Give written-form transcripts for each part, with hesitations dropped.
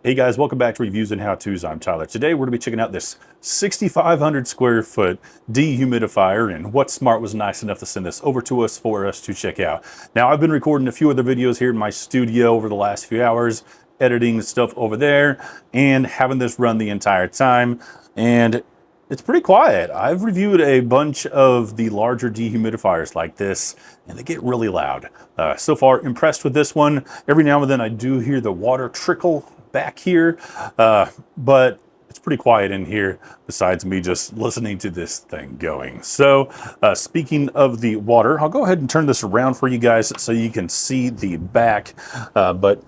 Hey guys, welcome back to Reviews and How-Tos. I'm Tyler. Today we're going to be checking out this 6,500 square foot dehumidifier, and WATTSMART was nice enough to send this over to us for us to check out. Now, I've been recording a few other videos here in my studio over the last few hours, editing stuff over there, and having this run the entire time, and it's pretty quiet. I've reviewed a bunch of the larger dehumidifiers like this, and they get really loud. So far, impressed with this one. Every now and then I do hear the water trickle back here, but it's pretty quiet in here besides me just listening to this thing going. So speaking of the water, I'll go ahead and turn this around for you guys so you can see the back, but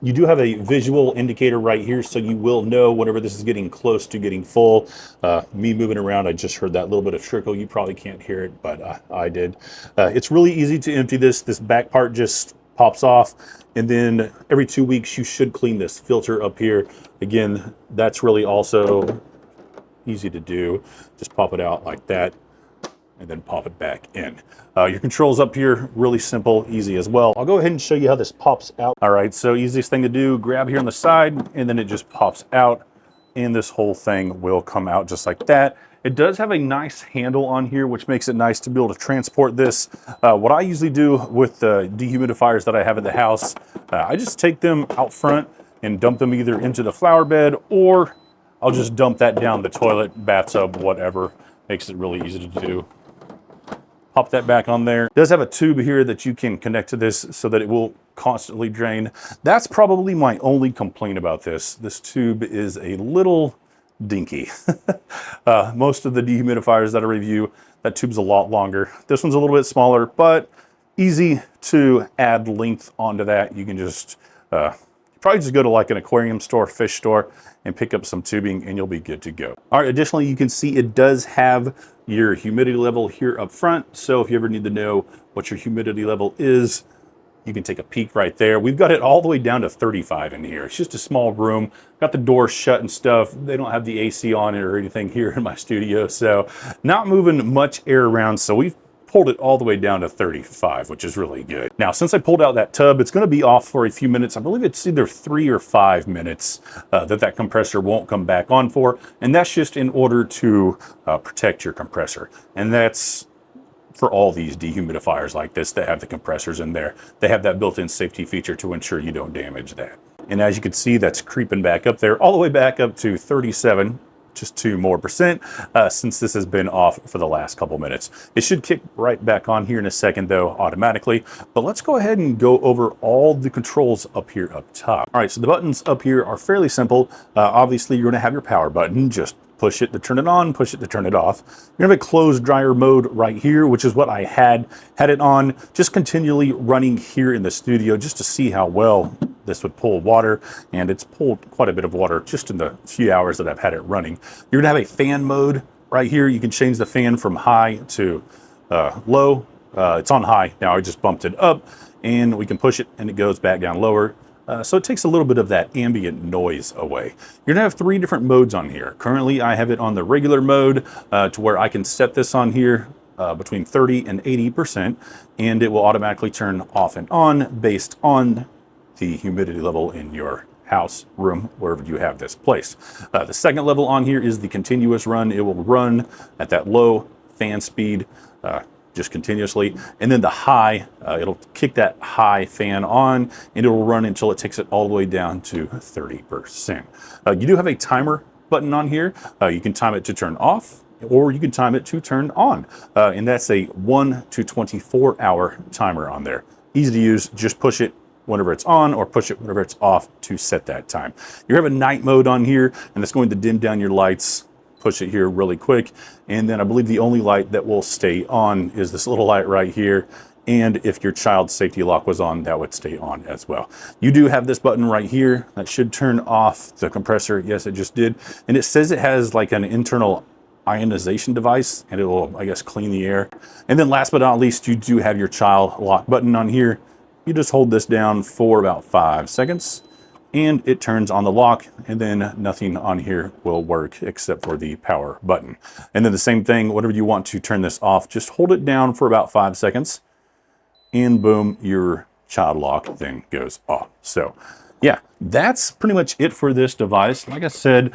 you do have a visual indicator right here, so you will know whenever this is getting close to getting full. Me moving around, I just heard that little bit of trickle. You probably can't hear it, but I did. It's really easy to empty this. This back part just pops off, and then every 2 weeks you should clean this filter up here. Again, that's really also easy to do. Just pop it out like that and then pop it back in. Your controls up here, really simple, easy as well. I'll go ahead and show you how this pops out. All right, so easiest thing to do, grab here on the side, and then it just pops out, and this whole thing will come out just like that. It does have a nice handle on here, which makes it nice to be able to transport this. What I usually do with the dehumidifiers that I have at the house, I just take them out front and dump them either into the flower bed, or I'll just dump that down the toilet, bathtub, whatever. Makes it really easy to do. Pop that back on there. It does have a tube here that you can connect to this so that it will constantly drain. That's probably my only complaint about this. This tube is a little dinky. Most of the dehumidifiers that I review, that tube's a lot longer. This one's a little bit smaller, but easy to add length onto that. You can just probably just go to like an aquarium store, fish store, and pick up some tubing and you'll be good to go. All right, additionally, you can see it does have your humidity level here up front. So if you ever need to know what your humidity level is, you can take a peek right there. We've got it all the way down to 35 in here. It's just a small room. Got the door shut and stuff. They don't have the AC on it or anything here in my studio, so not moving much air around. So we've pulled it all the way down to 35, which is really good. Now, since I pulled out that tub, it's gonna be off for a few minutes. I believe it's either 3 or 5 minutes that compressor won't come back on for. And that's just in order to protect your compressor. And that's for all these dehumidifiers like this that have the compressors in there. They have that built-in safety feature to ensure you don't damage that. And as you can see, that's creeping back up there, all the way back up to 37, just 2 more percent, since this has been off for the last couple minutes. It should kick right back on here in a second though, automatically. But let's go ahead and go over all the controls up here up top. All right, so the buttons up here are fairly simple. Obviously, you're gonna have your power button. Just push it to turn it on, push it to turn it off. You're gonna have a closed dryer mode right here, which is what I had it on, just continually running here in the studio just to see how well this would pull water, and it's pulled quite a bit of water just in the few hours that I've had it running. You're gonna have a fan mode right here. You can change the fan from high to low. It's on high now. I just bumped it up, and we can push it and it goes back down lower. So it takes a little bit of that ambient noise away. You're gonna have 3 different modes on here. Currently, I have it on the regular mode to where I can set this on here between 30 and 80%, and it will automatically turn off and on based on the humidity level in your house, room, wherever you have this placed. The second level on here is the continuous run. It will run at that low fan speed, just continuously. And then the high, it'll kick that high fan on and it will run until it takes it all the way down to 30%. You do have a timer button on here. You can time it to turn off, or you can time it to turn on. And that's a 1 to 24 hour timer on there. Easy to use, just push it whenever it's on or push it whenever it's off to set that time. You have a night mode on here, and it's going to dim down your lights. Push it here really quick, and then I believe the only light that will stay on is this little light right here, and if your child's safety lock was on, that would stay on as well. You do have this button right here that should turn off the compressor. Yes, it just did, and it says it has like an internal ionization device, and it will, I guess, clean the air. And then last but not least, you do have your child lock button on here. You just hold this down for about 5 seconds, and it turns on the lock, and then nothing on here will work except for the power button. And then the same thing, whenever you want to turn this off, just hold it down for about 5 seconds, and boom, your child lock then goes off. So yeah, that's pretty much it for this device. Like I said,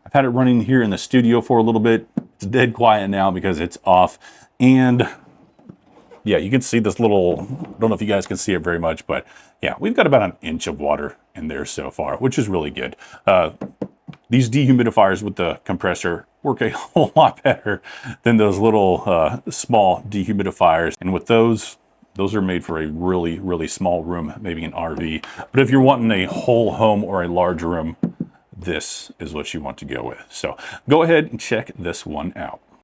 I've had it running here in the studio for a little bit. It's dead quiet now because it's off. And yeah, you can see this little, I don't know if you guys can see it very much, but yeah, we've got about an inch of water in there so far, which is really good. These dehumidifiers with the compressor work a whole lot better than those little small dehumidifiers. And with those are made for a really, really small room, maybe an RV. But if you're wanting a whole home or a large room, this is what you want to go with. So go ahead and check this one out.